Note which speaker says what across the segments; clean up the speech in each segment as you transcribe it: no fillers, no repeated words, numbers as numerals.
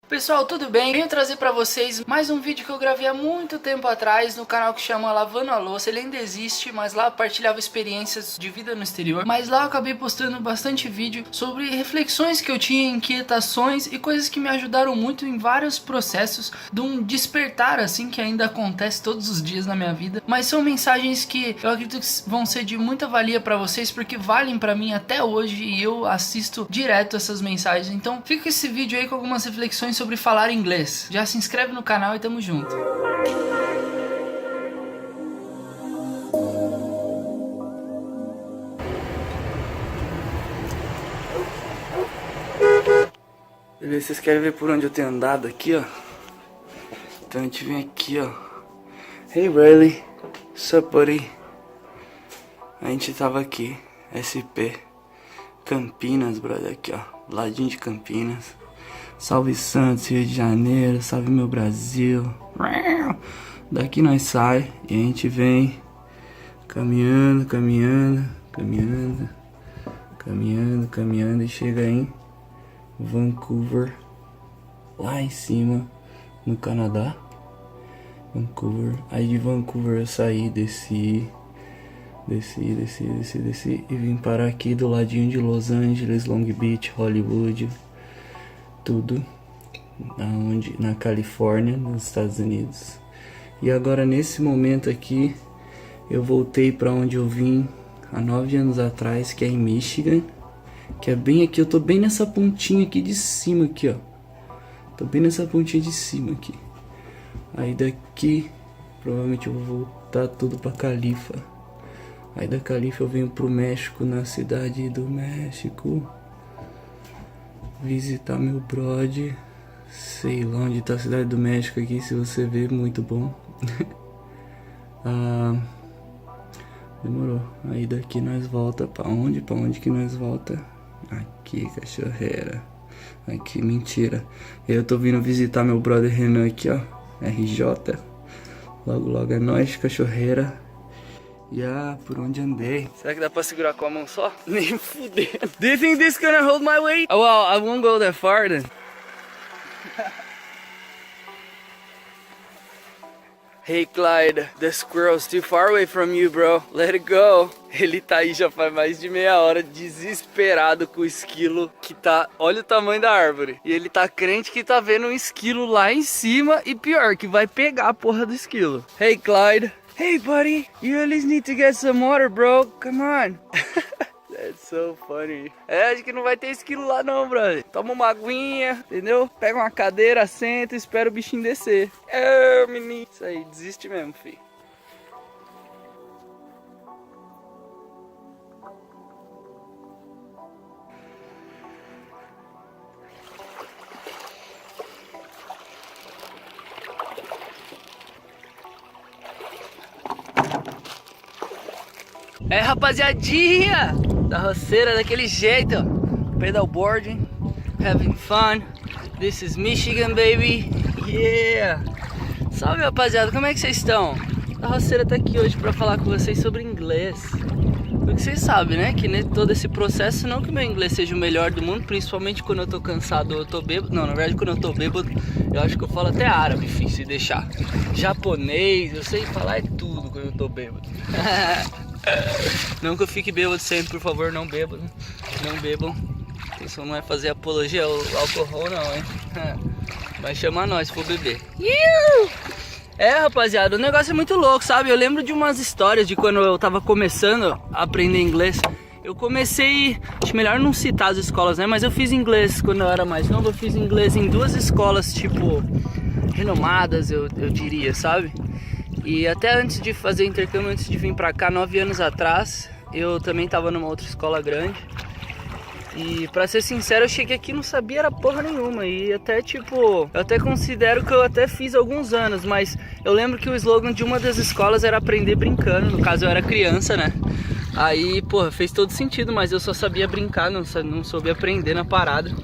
Speaker 1: Pessoal, tudo bem? Venho trazer pra vocês mais um vídeo que eu gravei há muito tempo atrás no canal que chama Lavando a Louça. Ele ainda existe, mas lá eu partilhava experiências de vida no exterior. Mas lá eu acabei postando bastante vídeo sobre reflexões que eu tinha, inquietações e coisas que me ajudaram muito em vários processos de um despertar assim que ainda acontece todos os dias na minha vida. Mas são mensagens que eu acredito que vão ser de muita valia pra vocês, porque valem pra mim até hoje e eu assisto direto essas mensagens. Então fica com esse vídeo aí com algumas reflexões sobre falar inglês. Já se inscreve no canal e tamo junto. Beleza, vocês querem ver por onde eu tenho andado aqui, ó? Então a gente vem aqui, ó. Hey Riley, sup buddy? A gente tava aqui, SP Campinas, brother, aqui ó, ladinho de Campinas. Salve Santos, Rio de Janeiro, salve meu Brasil. Daqui nós sai e a gente vem caminhando e chega em Vancouver, lá em cima no Canadá. Vancouver, aí de Vancouver eu saí, desci e vim parar aqui do ladinho de Los Angeles, Long Beach, Hollywood. Tudo na Califórnia, nos Estados Unidos. E agora nesse momento aqui eu voltei para onde eu vim há 9 anos atrás, que é em Michigan, que é bem aqui. Eu tô bem nessa pontinha aqui de cima aqui, ó. Tô bem nessa pontinha de cima aqui. Aí daqui provavelmente eu vou voltar tudo para Califa. Aí da Califa eu venho pro México, na cidade do México, visitar meu brother. Sei lá onde tá a cidade do México aqui, se você ver, muito bom. Demorou. Aí daqui nós volta pra onde? Pra onde que nós volta? Aqui, cachorreira. Aqui, mentira. Eu tô vindo visitar meu brother Renan aqui, ó. RJ. Logo é nóis, cachorreira. E por onde andei? Será que dá pra segurar com a mão só? Nem fudendo. Do you think this gonna hold my weight? Oh, well, I won't go that far then. Hey Clyde, the squirrel's too far away from you, bro. Let it go. Ele tá aí já faz mais de meia hora, desesperado com o esquilo que tá... Olha o tamanho da árvore. E ele tá crente que tá vendo um esquilo lá em cima e pior, que vai pegar a porra do esquilo. Hey Clyde. Hey buddy, you at least need to get some water, bro. Come on. That's so funny. Acho que não vai ter esquilo lá não, brother. Toma uma aguinha, entendeu? Pega uma cadeira, senta e espera o bichinho descer. Menino. Isso aí, desiste mesmo, filho. É, rapaziadinha da roceira, daquele jeito, pedalboarding, having fun. This is Michigan, baby. Yeah. Salve, rapaziada, como é que vocês estão? A roceira tá aqui hoje pra falar com vocês sobre inglês. Porque vocês sabem, né, que todo esse processo, não que meu inglês seja o melhor do mundo, principalmente quando eu tô cansado ou eu tô bêbado. Não, na verdade quando eu tô bêbado, eu acho que eu falo até árabe, filho, se deixar. Japonês, eu sei falar tudo quando eu tô bêbado. Não que eu fique bêbado sempre, por favor, não bebam. Não bebam. A intenção não é fazer apologia ao álcool não, hein. Vai chamar nós se for beber. É, rapaziada, o negócio é muito louco, sabe? Eu lembro de umas histórias de quando eu tava começando a aprender inglês. Eu comecei, acho melhor não citar as escolas, né? Mas eu fiz inglês quando eu era mais novo. Eu fiz inglês em 2 escolas, tipo, renomadas, eu diria, sabe? E até antes de fazer intercâmbio, antes de vir pra cá, 9 anos atrás, eu também tava numa outra escola grande. E pra ser sincero, eu cheguei aqui e não sabia era porra nenhuma. E até tipo, eu até considero que eu até fiz alguns anos, mas eu lembro que o slogan de uma das escolas era aprender brincando. No caso eu era criança, né? Aí, porra, fez todo sentido, mas eu só sabia brincar, não soube aprender na parada.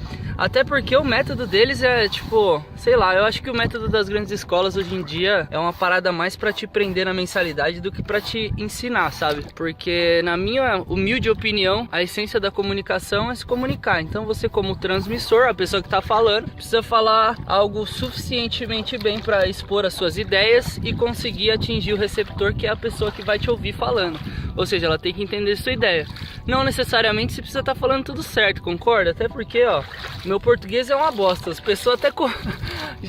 Speaker 1: Até porque o método deles é tipo, sei lá, eu acho que o método das grandes escolas hoje em dia é uma parada mais pra te prender na mensalidade do que pra te ensinar, sabe? Porque na minha humilde opinião, a essência da comunicação é se comunicar. Então você, como transmissor, a pessoa que tá falando, precisa falar algo suficientemente bem pra expor as suas ideias e conseguir atingir o receptor, que é a pessoa que vai te ouvir falando. Ou seja, ela tem que entender sua ideia. Não necessariamente você precisa estar falando tudo certo, concorda? Até porque, ó, meu português é uma bosta. As pessoas até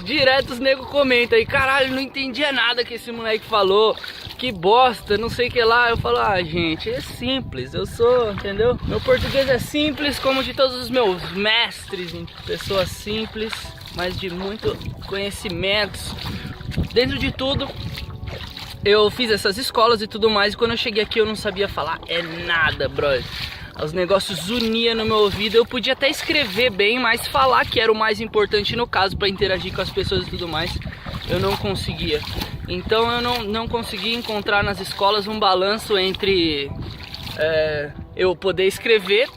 Speaker 1: direto os nego comentam aí, caralho, não entendia nada que esse moleque falou, que bosta, não sei o que lá. Eu falo, ah, gente, é simples, eu sou, entendeu? Meu português é simples, como de todos os meus mestres, gente, pessoas simples, mas de muito conhecimentos. Dentro de tudo, eu fiz essas escolas e tudo mais, e quando eu cheguei aqui eu não sabia falar nada, brother. Os negócios uniam no meu ouvido, eu podia até escrever bem, mas falar, que era o mais importante no caso, para interagir com as pessoas e tudo mais, eu não conseguia. Então eu não consegui encontrar nas escolas um balanço entre eu poder escrever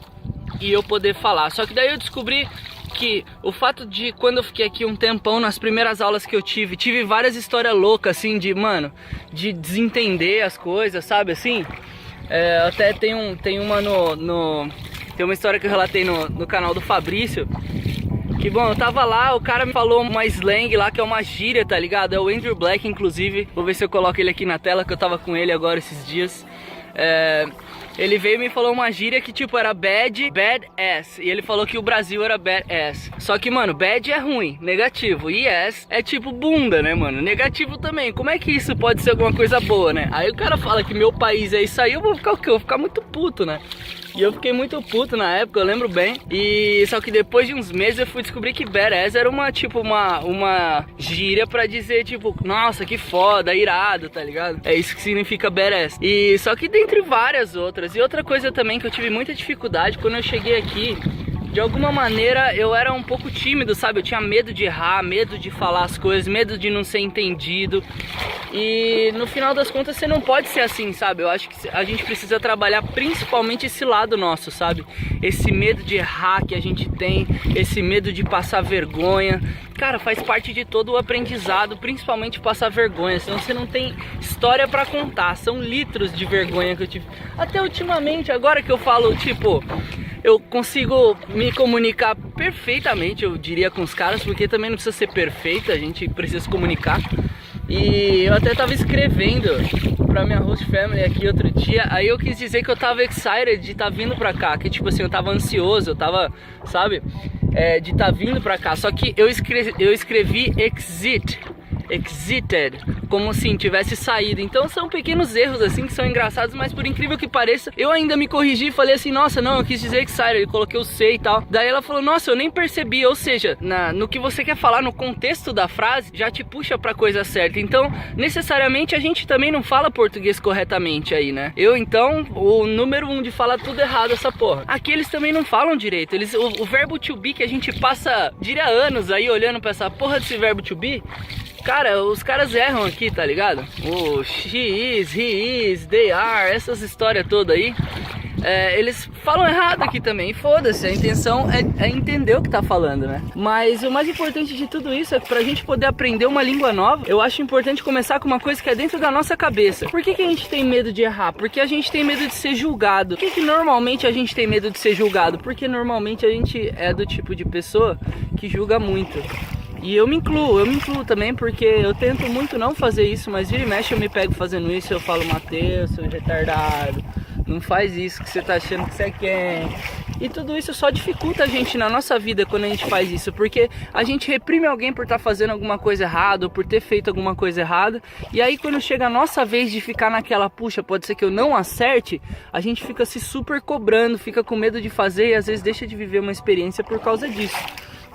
Speaker 1: e eu poder falar. Só que daí eu descobri que o fato de, quando eu fiquei aqui um tempão, nas primeiras aulas que eu tive várias histórias loucas, assim, de, mano, de desentender as coisas, sabe, assim. Até tem uma tem uma história que eu relatei no canal do Fabrício, que, bom, eu tava lá, o cara me falou uma slang lá, que é uma gíria, tá ligado? É o Andrew Black, inclusive. Vou ver se eu coloco ele aqui na tela, que eu tava com ele agora esses dias. Ele veio e me falou uma gíria que tipo era bad ass. E ele falou que o Brasil era bad ass. Só que, mano, bad é ruim, negativo. E ass é tipo bunda, né, mano? Negativo também. Como é que isso pode ser alguma coisa boa, né? Aí o cara fala que meu país é isso aí, eu vou ficar o quê? Eu vou ficar muito puto, né? E eu fiquei muito puto na época, eu lembro bem. E só que depois de uns meses eu fui descobrir que badass era uma gíria pra dizer tipo, nossa, que foda, irado, tá ligado? É isso que significa badass. E só que dentre várias outras. E outra coisa também que eu tive muita dificuldade quando eu cheguei aqui, de alguma maneira eu era um pouco tímido, sabe? Eu tinha medo de errar, medo de falar as coisas, medo de não ser entendido. E no final das contas você não pode ser assim, sabe? Eu acho que a gente precisa trabalhar principalmente esse lado nosso, sabe? Esse medo de errar que a gente tem, esse medo de passar vergonha. Cara, faz parte de todo o aprendizado, principalmente passar vergonha, senão você não tem história pra contar. São litros de vergonha que eu tive. Até ultimamente, agora que eu falo, tipo, eu consigo me comunicar perfeitamente, eu diria, com os caras, porque também não precisa ser perfeito, a gente precisa se comunicar. E eu até tava escrevendo pra minha host family aqui outro dia, aí eu quis dizer que eu tava excited de estar vindo pra cá, que tipo assim, eu tava ansioso, eu tava, sabe, de estar vindo pra cá. Só que eu escrevi exited, como se tivesse saído. Então são pequenos erros assim que são engraçados, mas por incrível que pareça, eu ainda me corrigi e falei assim, nossa, não, eu quis dizer excited, eu coloquei o C e tal. Daí ela falou, nossa, eu nem percebi. Ou seja, no que você quer falar, no contexto da frase, já te puxa pra coisa certa. Então, necessariamente a gente também não fala português corretamente aí, né? Eu, então, o número 1 de falar tudo errado essa porra. Aqui eles também não falam direito. O verbo to be, que a gente passa, diria, anos aí olhando pra essa porra desse verbo to be, cara, os caras erram aqui, tá ligado? O she is, he is, they are, essas histórias todas aí. Eles falam errado aqui também, foda-se, a intenção é entender o que tá falando, né? Mas o mais importante de tudo isso é que pra gente poder aprender uma língua nova, eu acho importante começar com uma coisa que é dentro da nossa cabeça. Por que a gente tem medo de errar? Porque a gente tem medo de ser julgado. Por que normalmente a gente tem medo de ser julgado? Porque normalmente a gente é do tipo de pessoa que julga muito. E eu me incluo também, porque eu tento muito não fazer isso, mas vira e mexe eu me pego fazendo isso, eu falo, Matheus, seu retardado, não faz isso que você tá achando que você quer. E tudo isso só dificulta a gente na nossa vida quando a gente faz isso, porque a gente reprime alguém por estar fazendo alguma coisa errada, ou por ter feito alguma coisa errada, e aí quando chega a nossa vez de ficar naquela, puxa, pode ser que eu não acerte, a gente fica se super cobrando, fica com medo de fazer e às vezes deixa de viver uma experiência por causa disso.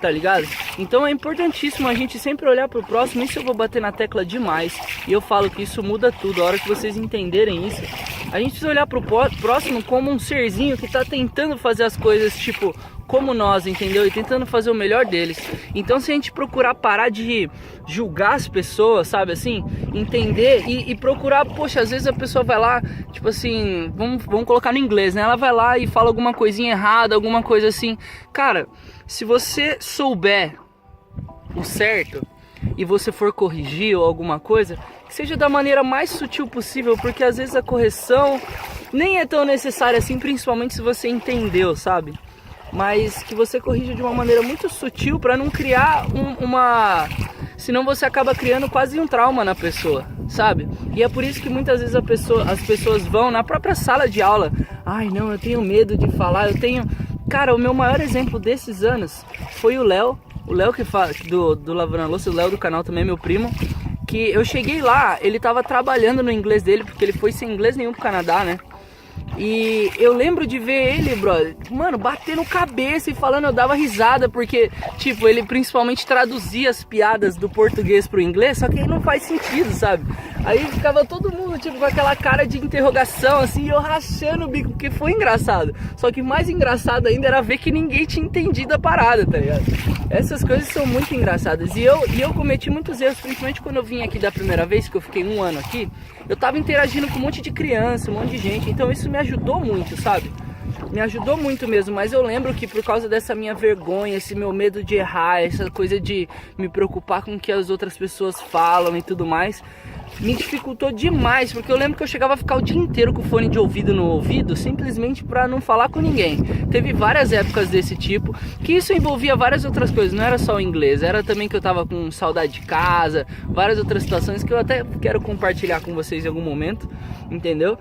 Speaker 1: Tá ligado? Então é importantíssimo a gente sempre olhar pro próximo. Isso eu vou bater na tecla demais. E eu falo que isso muda tudo. A hora que vocês entenderem isso, A gente precisa olhar pro próximo como um serzinho que tá tentando fazer as coisas, tipo, como nós, entendeu? E tentando fazer o melhor deles. Então se a gente procurar parar de julgar as pessoas, sabe assim? Entender e procurar, poxa, às vezes a pessoa vai lá, tipo assim, vamos colocar no inglês, né? Ela vai lá e fala alguma coisinha errada, alguma coisa assim. Cara, se você souber o certo e você for corrigir ou alguma coisa, que seja da maneira mais sutil possível, porque às vezes a correção nem é tão necessária assim, principalmente se você entendeu, sabe? Mas que você corrija de uma maneira muito sutil para não criar senão você acaba criando quase um trauma na pessoa, sabe? E é por isso que muitas vezes as pessoas vão na própria sala de aula. Ai não, eu tenho medo de falar, Cara, o meu maior exemplo desses anos foi o Léo que fala do Lavando a Louça, o Léo do canal também, meu primo. Que eu cheguei lá, ele tava trabalhando no inglês dele, porque ele foi sem inglês nenhum pro Canadá, né? E eu lembro de ver ele, brother, mano, batendo cabeça e falando, eu dava risada, porque, tipo, ele principalmente traduzia as piadas do português pro inglês, só que aí não faz sentido, sabe? Aí ficava todo mundo, tipo, com aquela cara de interrogação, assim, e eu rachando o bico, porque foi engraçado. Só que mais engraçado ainda era ver que ninguém tinha entendido a parada, tá ligado? Essas coisas são muito engraçadas. E eu cometi muitos erros, principalmente quando eu vim aqui da primeira vez, que eu fiquei 1 ano aqui. Eu tava interagindo com um monte de criança, um monte de gente, então isso me ajudou muito, sabe? Me ajudou muito mesmo, mas eu lembro que por causa dessa minha vergonha, esse meu medo de errar, essa coisa de me preocupar com o que as outras pessoas falam e tudo mais, me dificultou demais, porque eu lembro que eu chegava a ficar o dia inteiro com o fone de ouvido no ouvido, simplesmente pra não falar com ninguém. Teve várias épocas desse tipo, que isso envolvia várias outras coisas, não era só o inglês, era também que eu tava com saudade de casa, várias outras situações que eu até quero compartilhar com vocês em algum momento, entendeu?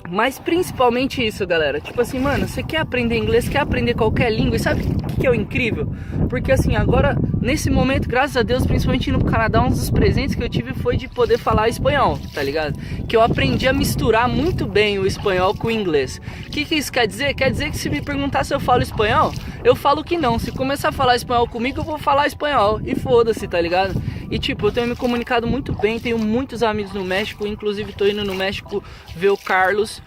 Speaker 1: Mas principalmente isso, galera, tipo assim, mano, você quer aprender inglês, quer aprender qualquer língua, e sabe o que é o incrível? Porque assim, agora, nesse momento, graças a Deus, principalmente indo pro Canadá, um dos presentes que eu tive foi de poder falar espanhol, tá ligado? Que eu aprendi a misturar muito bem o espanhol com o inglês. O que isso quer dizer? Quer dizer que se me perguntar se eu falo espanhol, eu falo que não. Se começar a falar espanhol comigo, eu vou falar espanhol, e foda-se, tá ligado? E tipo, eu tenho me comunicado muito bem, tenho muitos amigos no México, inclusive tô indo no México ver o Carlos,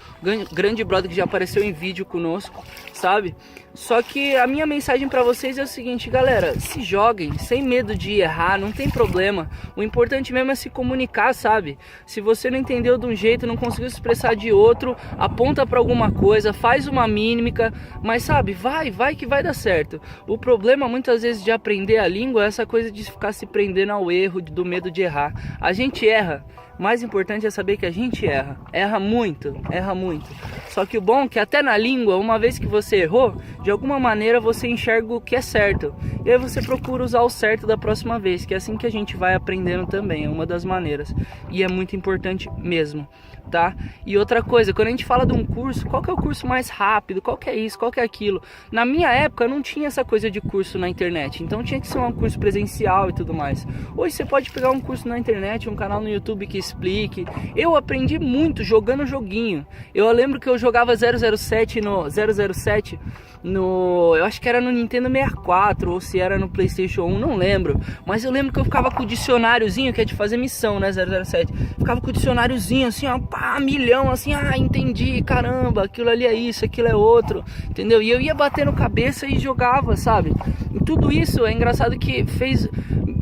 Speaker 1: grande brother que já apareceu em vídeo conosco, sabe? Só que a minha mensagem pra vocês é o seguinte, galera, se joguem, sem medo de errar, não tem problema. O importante mesmo é se comunicar, sabe? Se você não entendeu de um jeito, não conseguiu se expressar de outro, aponta pra alguma coisa, faz uma mímica, mas sabe, vai que vai dar certo. O problema muitas vezes de aprender a língua é essa coisa de ficar se prendendo ao erro, do medo de errar. A gente erra. Mais importante é saber que a gente erra muito. Só que o bom é que até na língua, uma vez que você errou, de alguma maneira você enxerga o que é certo. E aí você procura usar o certo da próxima vez, que é assim que a gente vai aprendendo também, é uma das maneiras. E é muito importante mesmo, tá? E outra coisa, quando a gente fala de um curso, qual que é o curso mais rápido? Qual que é isso? Qual que é aquilo? Na minha época não tinha essa coisa de curso na internet, então tinha que ser um curso presencial e tudo mais. Hoje você pode pegar um curso na internet, um canal no YouTube que explique. Eu aprendi muito jogando joguinho. Eu lembro que eu jogava 007 no, eu acho que era no Nintendo 64 ou se era no PlayStation 1, não lembro. Mas eu lembro que eu ficava com o dicionáriozinho, que é de fazer missão, né, 007. Ficava com o dicionáriozinho assim, ó, pá, milhão, assim, entendi, caramba, aquilo ali é isso, aquilo é outro, entendeu? E eu ia batendo cabeça e jogava, sabe? E tudo isso é engraçado que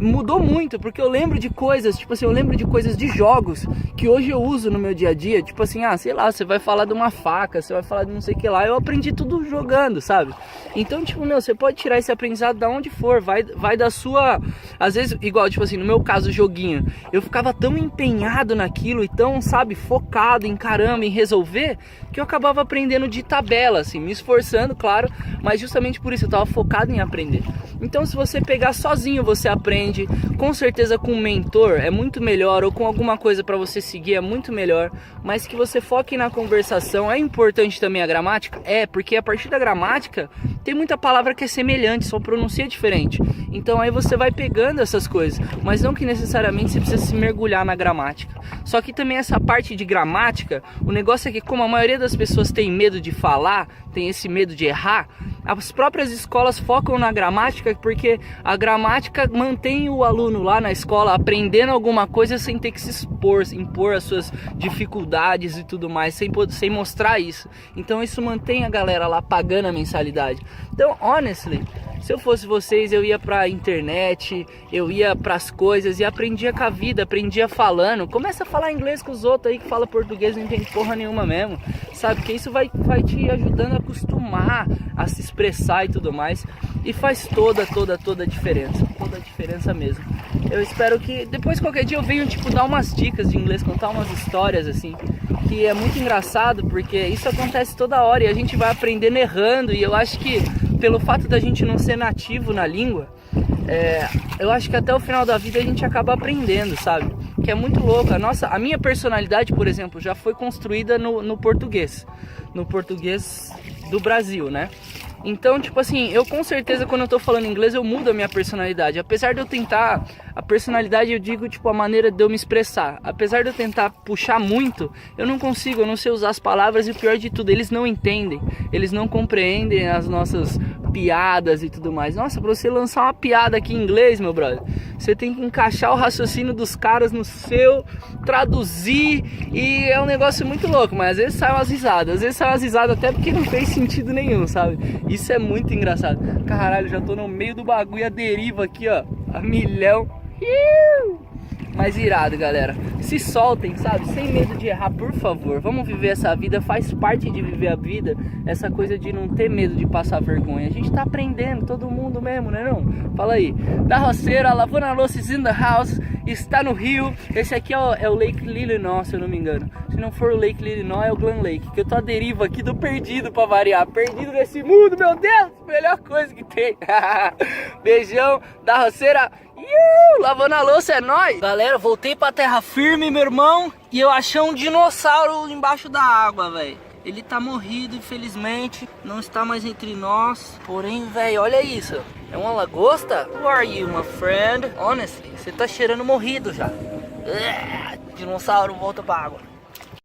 Speaker 1: mudou muito, porque eu lembro de coisas, tipo assim, eu lembro de coisas de jogos que hoje eu uso no meu dia a dia, tipo assim, sei lá, você vai falar de uma faca, você vai falar de não sei o que lá, eu aprendi tudo jogando, sabe? Então, tipo, você pode tirar esse aprendizado da onde for, vai da sua, às vezes, igual, tipo assim, no meu caso, joguinho, eu ficava tão empenhado naquilo e tão, sabe, focado em caramba, em resolver, que eu acabava aprendendo de tabela, assim, me esforçando, claro, mas justamente por isso eu tava focado em aprender. Então, se você pegar sozinho, você aprende, com certeza com um mentor é muito melhor, ou com alguma coisa para você seguir é muito melhor, mas que você foque na conversação. É importante também a gramática? Porque a partir da gramática tem muita palavra que é semelhante, só pronuncia diferente. Então aí você vai pegando essas coisas, mas não que necessariamente você precisa se mergulhar na gramática. Só que também essa parte de gramática, o negócio é que como a maioria das pessoas tem medo de falar, tem esse medo de errar, as próprias escolas focam na gramática porque a gramática mantém tem o aluno lá na escola aprendendo alguma coisa sem ter que se expor, impor as suas dificuldades e tudo mais, sem mostrar isso. Então isso mantém a galera lá pagando a mensalidade. Então, honestly, se eu fosse vocês, eu ia pra internet, eu ia pras coisas e aprendia com a vida, aprendia falando. Começa a falar inglês com os outros aí que fala português, não entende porra nenhuma mesmo, sabe? Porque isso vai te ajudando a acostumar a se expressar e tudo mais. E faz toda a diferença, toda a diferença mesmo. Eu espero que depois qualquer dia eu venho tipo dar umas dicas de inglês, contar umas histórias assim, que é muito engraçado porque isso acontece toda hora e a gente vai aprendendo errando. E eu acho que pelo fato da gente não ser nativo na língua, eu acho que até o final da vida a gente acaba aprendendo, sabe? Que é muito louco. A minha personalidade, por exemplo, já foi construída no português do Brasil, né? Então, tipo assim, eu com certeza quando eu tô falando inglês eu mudo a minha personalidade. Apesar de eu tentar, a personalidade eu digo tipo a maneira de eu me expressar. Apesar de eu tentar puxar muito, eu não consigo, eu não sei usar as palavras e o pior de tudo, eles não entendem. Eles não compreendem as nossas piadas e tudo mais. Nossa, pra você lançar uma piada aqui em inglês, meu brother, você tem que encaixar o raciocínio dos caras no seu, traduzir, e é um negócio muito louco, mas às vezes sai umas risadas, até porque não fez sentido nenhum, sabe? Isso é muito engraçado. Caralho, já tô no meio do bagulho, a deriva aqui, ó, a milhão. Mas irado, galera. Se soltem, sabe? Sem medo de errar, por favor. Vamos viver essa vida. Faz parte de viver a vida essa coisa de não ter medo de passar vergonha. A gente tá aprendendo, todo mundo mesmo, né não? Fala aí. Da Roceira, Lavona Louças in the house. Está no Rio. Esse aqui é o Lake Illinois, se eu não me engano. Se não for o Lake Illinois, é o Glen Lake. Que eu tô à deriva aqui, tô perdido pra variar. Perdido nesse mundo, meu Deus. Melhor coisa que tem. Beijão. Da Roceira. Lavando a louça é nóis. Galera, voltei pra terra firme, meu irmão. E eu achei um dinossauro embaixo da água, velho. Ele tá morrido, infelizmente. Não está mais entre nós. Porém, velho, olha isso. É uma lagosta? Who are you, my friend? Honestly, você tá cheirando morrido já. Dinossauro, volta pra água.